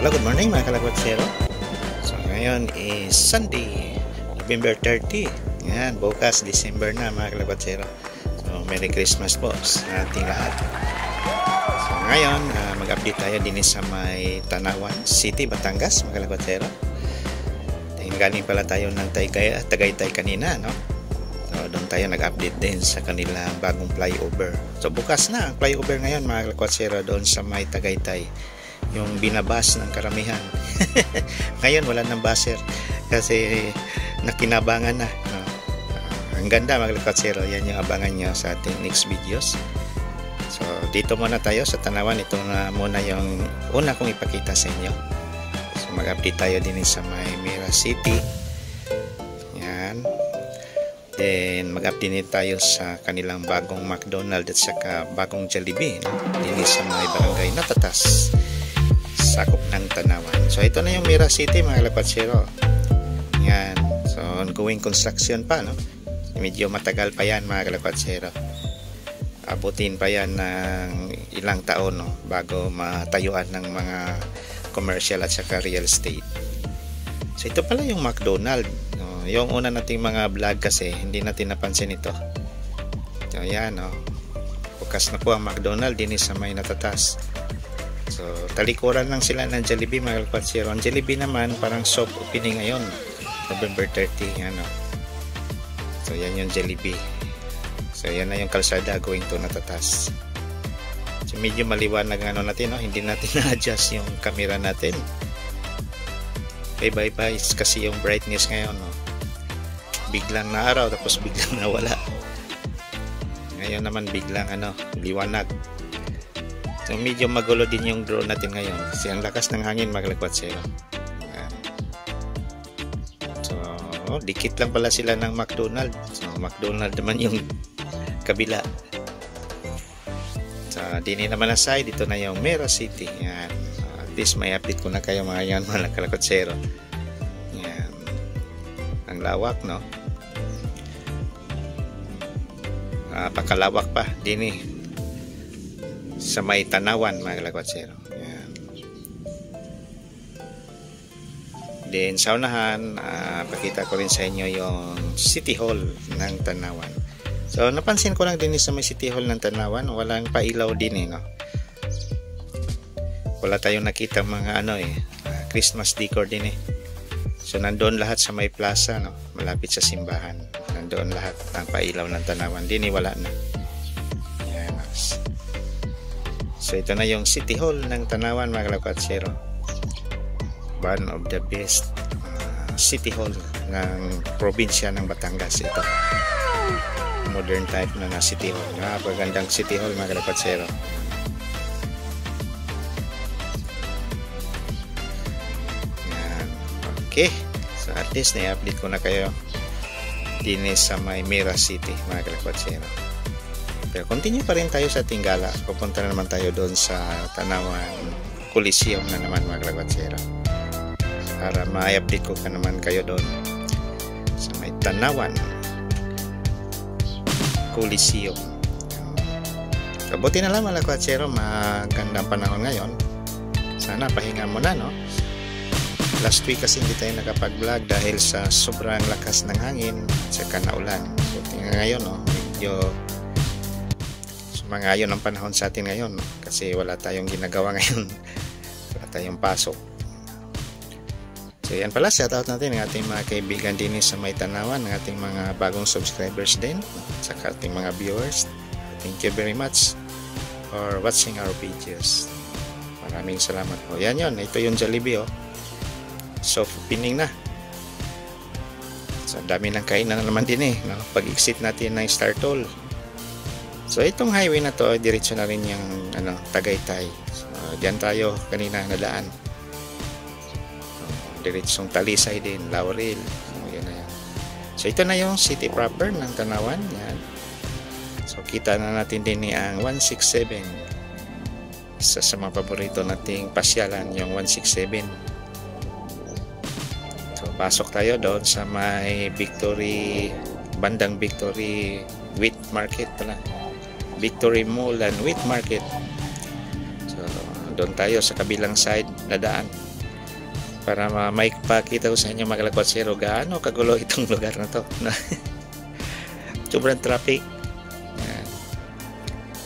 Hello, good morning mga kalagwatsero. So ngayon is Sunday, November 30. Yan, bukas December na mga kalagwatsero. So Merry Christmas po sa ating lahat. So ngayon, mag-update tayo din sa may Tanawan City, Batangas mga kalagwatsero. Galing pala tayo ng Tagaytay kanina, no? So doon tayo nag-update din sa kanilang bagong flyover. So bukas na ang flyover ngayon mga kalagwatsero doon sa may Tagaytay. Yung binabas ng karamihan. Ngayon wala nang baser kasi nakinabangan na, no? Ang ganda mga kalagwatsero, yan yung abangan nyo sa ating next videos. So dito muna tayo sa Tanawan. Ito na muna yung una kong ipakita sa inyo. So mag-update tayo din sa may Mira City. Yan. Then mag-update tayo sa kanilang bagong McDonald's at saka bagong Jollibee, no? Din sa may barangay Natatas, sakop ng Tanawan. So ito na yung Mira City mga kalagwatsero. Yan. So ongoing construction pa, no? Medyo matagal pa yan mga kalagwatsero. Abutin pa yan ng ilang taon, no? Bago matayuan ng mga commercial at saka real estate. So ito pala yung McDonald's, no? Yung una nating mga vlog kasi hindi natin napansin ito. So yan, no? Bukas na po ang McDonald's din sa may Natatas. So, talikuran lang sila ng Jollibee mga kalagwatsero. Ang Jollibee naman parang soft opening ngayon, November 30, ano. So, yan yung Jollibee. So, yan na yung kalsada going to Natatas. So, medyo maliwanag ano natin, no? Hindi natin na-adjust yung camera natin. Bye kasi yung brightness ngayon, no? Biglang na araw tapos biglang nawala. Ngayon naman biglang liwanag. So medyo magulo din yung drone natin ngayon kasi ang lakas ng hangin mga kalagwatsero. So dikit lang pala sila ng McDonald's. So McDonald's naman yung kabila. So dini naman ang side, dito na yung Mira City. Yan. At least may update ko na kayo mga kalagwatsero. Yan. Ang lawak, no? Pakalawak pa dini sa may Tanawan mga kalagwatsero. Yan. Then sa unahan, pakita ko rin sa inyo yung City Hall ng Tanawan. So napansin ko lang din sa may City Hall ng Tanawan, walang pailaw din, no? Wala tayong nakita mga Christmas decor din. So nandoon lahat sa may plaza, no? Malapit sa simbahan. Nandoon lahat ang pailaw ng Tanawan. Wala na. Yan. So ito na yung City Hall ng Tanawan mga kalagwatsero. One of the best City Hall ng probinsya ng Batangas ito. Modern type na City Hall. Napagandang City Hall mga kalagwatsero. Yan. Okay. So at least na-update ko na kayo din sa may Mira City mga kalagwatsero. Pero continue pa rin tayo sa Tingala. Pupunta na naman tayo doon sa Tanawan Coliseum na naman mga kalagwatsero. Para ma-update ko ka naman kayo doon sa may Tanawan Coliseum. So buti na lang mga kalagwatsero, magandang panahon ngayon. Sana pahinga mo na, no? Last week kasi hindi tayo nakapag-vlog dahil sa sobrang lakas ng hangin at saka naulan. So ngayon, no? Medyo mga ayon ang panahon sa atin ngayon, no? Kasi wala tayong ginagawa ngayon. Wala tayong pasok. So yan pala, shout out natin ang ating mga kaibigan din sa may Tanawan, ang ating mga bagong subscribers din, sa ating mga viewers. Thank you very much for watching our videos. Maraming salamat po. Yan yun, ito yung Jollibee, oh. Soft opening na. So dami ng kainan naman din, no? Pag-exit natin ng Star Toll. So itong highway na to, diretso na rin yung Tagaytay. So diyan tayo kanina nadaan. So, diretsong Talisay din, Laurel. So yun na yan. So ito na yung city proper ng Tanawan. Yan. So kita na natin din ang 167. Isa sa mga paborito nating pasyalan, yung 167. So pasok tayo doon sa may Victory, bandang Victory Wheat Market pala. Victory Mall and Wheat Market. So doon tayo sa kabilang side na daan. para maipakita ko sa inyo mga kalakwatsero gaano kagulo itong lugar na to. Sobrang traffic. Yan.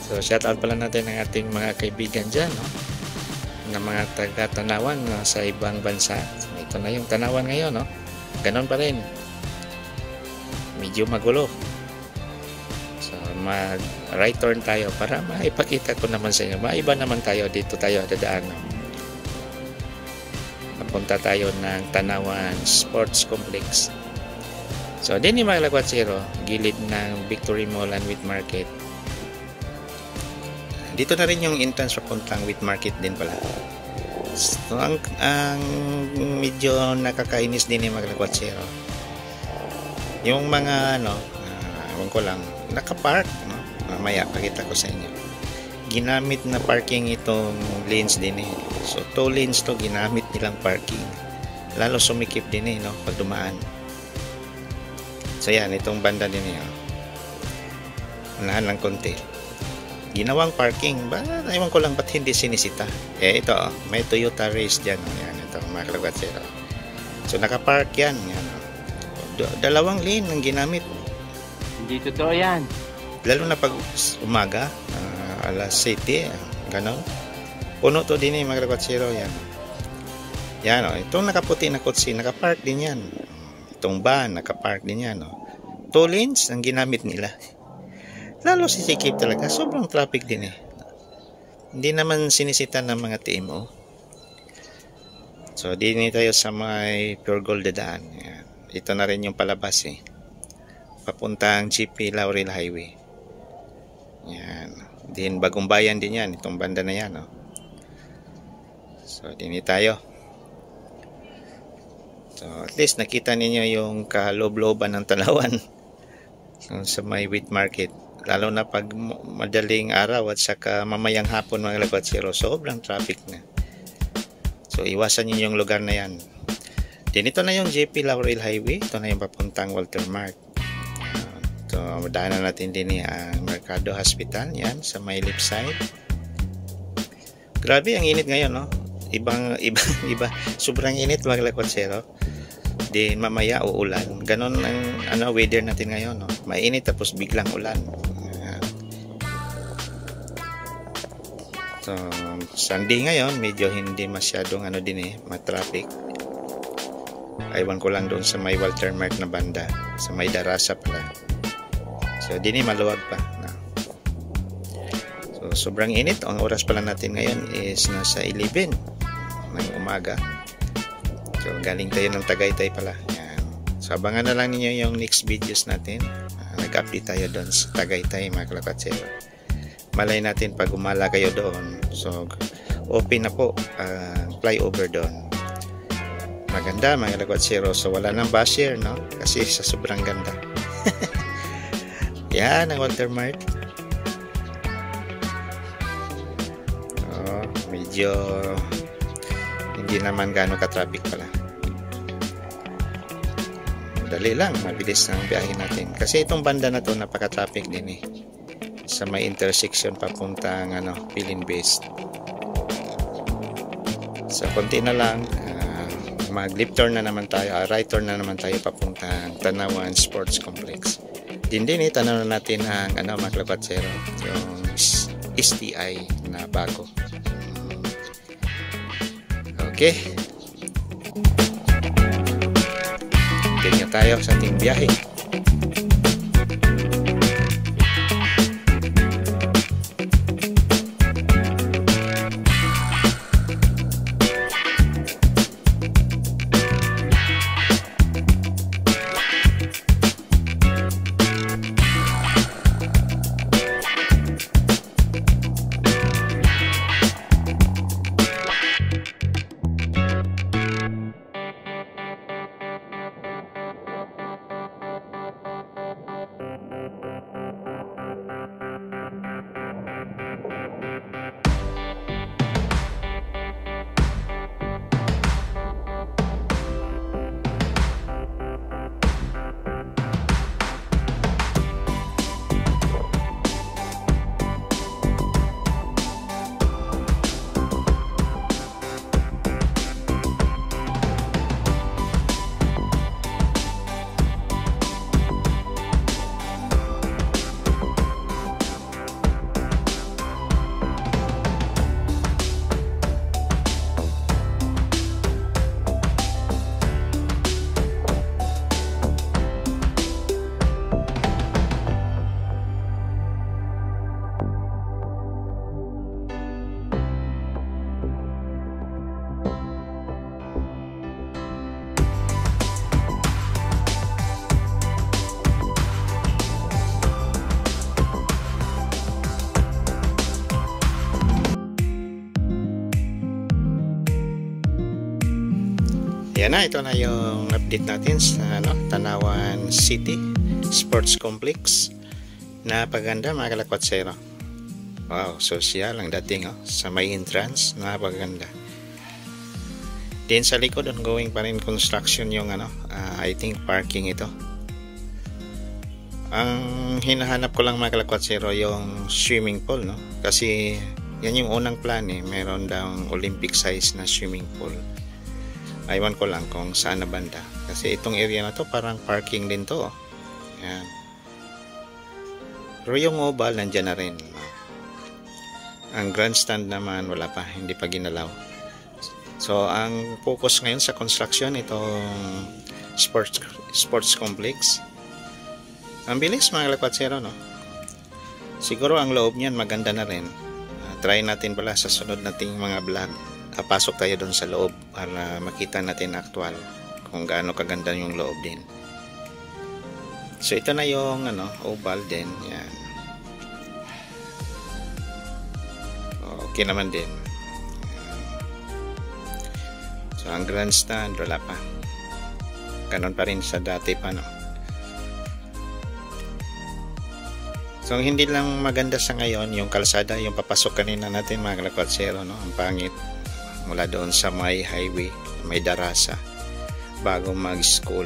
So shout out pala natin ang ating mga kaibigan dyan, no? Na mga taga-Tanawan, no? Sa ibang bansa. So, ito na yung Tanawan ngayon, no? Ganon pa rin, medyo magulo. So mag right turn tayo para maipakita ko naman sa inyo, maiba naman tayo. Dito tayo dadaan, no? Papunta tayo ng Tanawan Sports Complex. So din yung mga kalakwatsero, gilid ng Victory Mall and Wheat Market. Dito na rin yung entrance papuntang Wheat Market din pala. So ang medyo nakakainis din yung mga kalakwatsero, yung mga ewan ko lang, nakapark, no? Mamaya pakita ko sa inyo. Ginamit na parking itong lanes din eh. So 2 lanes to ginamit nilang parking. Lalo sumikip din eh, no? Pag dumaan. So yan, itong banda din eh. Unahan lang konti. Ginawang parking. Ewan ko lang ba't hindi sinisita. Ito, may Toyota Race dyan. Yan, ito mga kalakwatsero. So nakapark yan. Yan. 2 lane ang ginamit. Hindi totoo yan. Lalo na pag umaga, alas 7, ganon. Puno to din eh mga kalakwatsero. Yan. Yan o. Itong nakaputi na kotse, nakapark din yan. Itong van, nakapark din yan. 2 lanes ang ginamit nila. Lalo sisikip talaga. Sobrang traffic din eh. Hindi naman sinisita ng mga TMO. So, din tayo sa may Pure Gold dadaan. Yan. Ito na rin yung palabas eh. Papuntang GP Laurel Highway. Yan. Din Bagong Bayan din yan. Itong banda na yan. Oh. So, din tayo. So, at least nakita ninyo yung kaloob-looban ng Tanawan. So, sa may Wheat Market. Lalo na pag madaling araw at saka mamayang hapon mga kalakwatsero, sobrang traffic na. So iwasan niyo yung lugar na yan. Then ito na yung JP Laurel Highway. Ito na yung papuntang Walter Mart. So daanan natin din ang Mercado Hospital. Yan, sa may left side. Grabe ang init ngayon, no? Iba. Sobrang init mga kalakwatsero. Then mamaya uulan. Ganon ang weather natin ngayon, no? Mainit tapos biglang ulan. So, Sunday ngayon, medyo hindi masyadong matraffic. Aywan ko lang doon sa may Walter Mart na banda, sa may Darasa pala. So, din maluwag pa. No? So, sobrang init. Ang oras pala natin ngayon is nasa 11 ng umaga. So, galing tayo ng Tagaytay pala. Yan. So, abangan na lang ninyo yung next videos natin. Nag-update tayo doon sa Tagaytay, mga kalakwatsero. Malay natin pag umala kayo doon. So, open na po flyover doon. Maganda mga kalakwatsero. So, wala nang basher, no? Kasi sa sobrang ganda. Yan ang Walter Mart. Medyo hindi naman gaano ka-traffic pala. Dali lang, mabilis ang biyahe natin. Kasi itong banda na to napaka-traffic din eh. Sa may intersection papuntang Pilin Base. So konti na lang, mag-left turn na naman tayo, right turn na naman tayo papuntang Tanawan Sports Complex. Din tanaw na natin ang mga kalakwatsero, yung STI na bago. Okay. Ganyan tayo sa ating biyahe. yan na, ito na yung update natin sa Tanawan City Sports Complex. Napaganda mga kalakwatsero. Wow, social ang dating sa may entrance, napaganda. Din sa likod ongoing pa rin construction yung I think parking ito. Ang hinahanap ko lang mga kalakwatsero yung swimming pool, no? Kasi yan yung unang plan meron daw Olympic size na swimming pool. Aywan ko lang kung saan na banda. Kasi itong area na to parang parking din to. Yan. Pero yung oval nandyan na rin. Ang grandstand naman wala pa, hindi pa ginalaw. So ang focus ngayon sa construction itong sports complex. Ang bilis mga kalakwatsero, no? Siguro ang loob niyan maganda na rin. Try natin pala sa sunod nating mga vlog. Pasok tayo doon sa loob para makita natin actual kung gaano kaganda yung loob din. So ito na yung oval din. Yan. Okay naman din. So ang grandstand wala pa. Ganon pa rin sa dati pa, no? So ang hindi lang maganda sa ngayon yung kalsada, yung papasok kanina natin mga kalakwatsero, no? Ang pangit mula doon sa may highway, may darasa bago mag-school.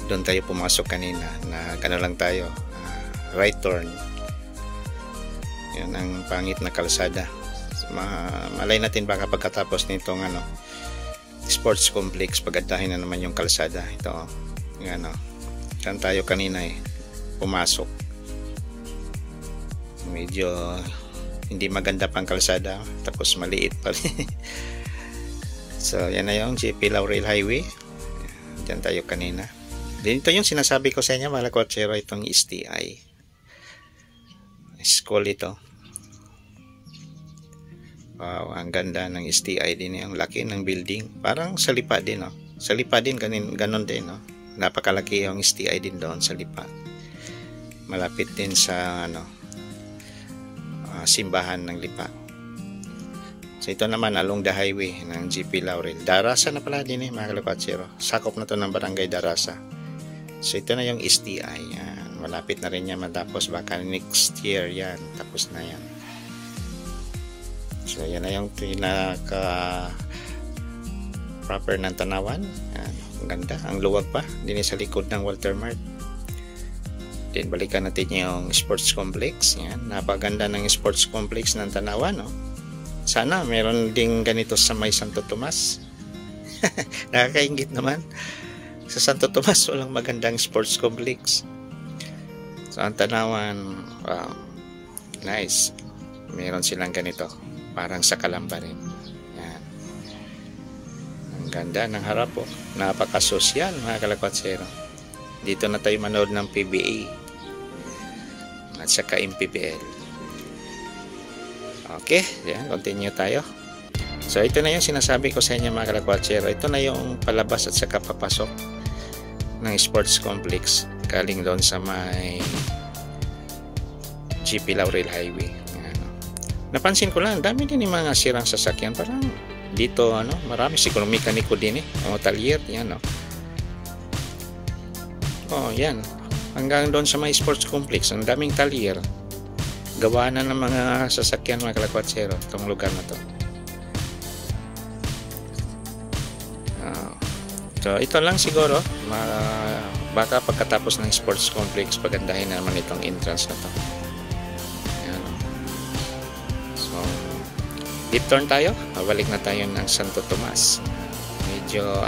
Doon tayo pumasok kanina na gano'n lang tayo, right turn. Yan ang pangit na kalsada. Malay natin baka pagkatapos nitong sports complex pagandahin na naman yung kalsada. Ito yan, saan tayo kanina pumasok. Medyo hindi maganda pang kalsada, tapos maliit pa rin. So yan na yung JP Laurel Highway. Diyan tayo kanina. Dito yung sinasabi ko sa inyo mga kalakwatsero, itong STI school ito. Wow, ang ganda ng STI din, ang laki ng building, parang sa Lipa din, no? Sa Lipa din ganon din, no? Napakalaki yung STI din doon sa Lipa, malapit din sa simbahan ng Lipa. So ito naman along the highway ng JP Laurel. Darasa na pala din mga kalakwatsero. Sakop na to ng barangay Darasa. So ito na yung STI. Yan. Malapit na rin yan matapos. Baka next year yan. Tapos na yan. So yan na yung pinaka proper ng Tanawan. Yan. Ang ganda. Ang luwag pa. Din sa likod ng Walter Mart. Then balikan natin yung sports complex. Yan, napaganda ng sports complex ng Tanawan, no? Sana meron ding ganito sa may Santo Tomas. Nakakaingit naman. Sa Santo Tomas walang magandang sports complex. So ang Tanawan, wow, nice. Meron silang ganito, parang sa Calamba rin. Yan. Ang ganda ng harap, napaka-sosyal mga kalakwatsero. Dito na tayo manood ng PBA at saka MPBL. Okay, yan, continue tayo. So ito na yung sinasabi ko sa inyo mga kalakwatsero. Ito na yung palabas at saka papasok ng sports complex galing doon sa may JP Laurel Highway. Napansin ko lang, dami din yung mga sirang sasakyan. Parang dito marami siguro mekaniko din talyer yan, yan. Hanggang doon sa may sports complex, ang daming talyer. Gawa na ng mga sasakyan mga kalakwatsero itong lugar na to. So ito lang siguro. Baka pagkatapos ng sports complex, pagandahin na naman itong entrance na to. Yan. So deep turn tayo. Balik na tayo ng Santo Tomas. Medyo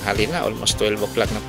hali na, almost 12 o'clock na.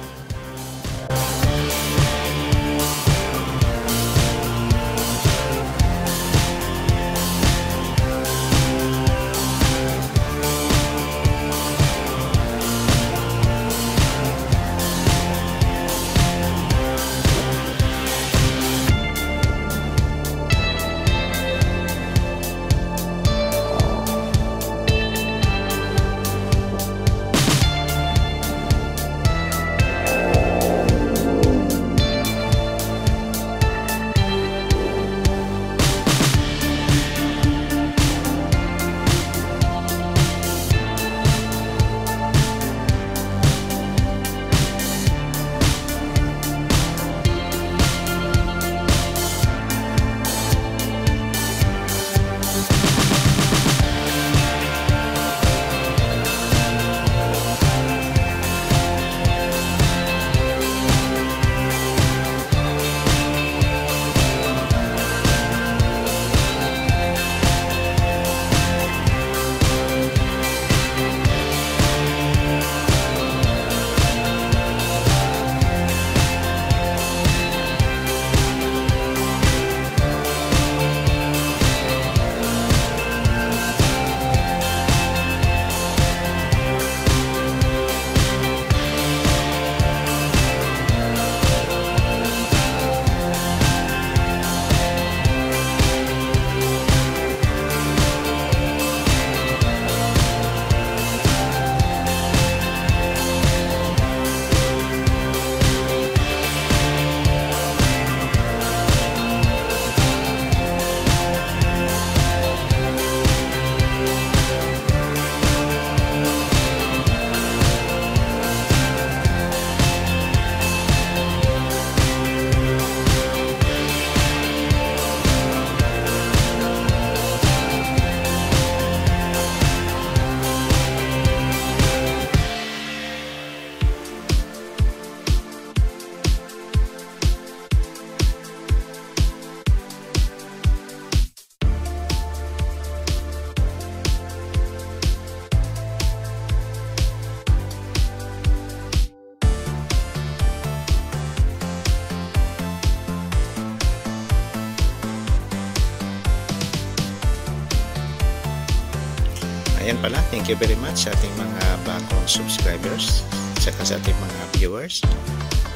Ayan pala, thank you very much sa ating mga bagong subscribers, saka sa ating mga viewers.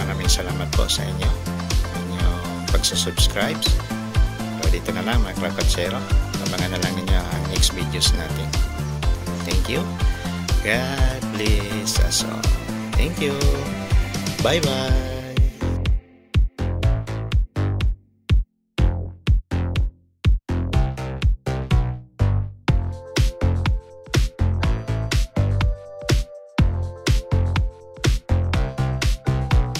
Maraming salamat po sa inyo, inyong pagsusubscribe. So, dito na lang mga Klakotsero. Abangan na lang ninyo ang next videos natin. Thank you. God bless us all. Thank you. Bye-bye.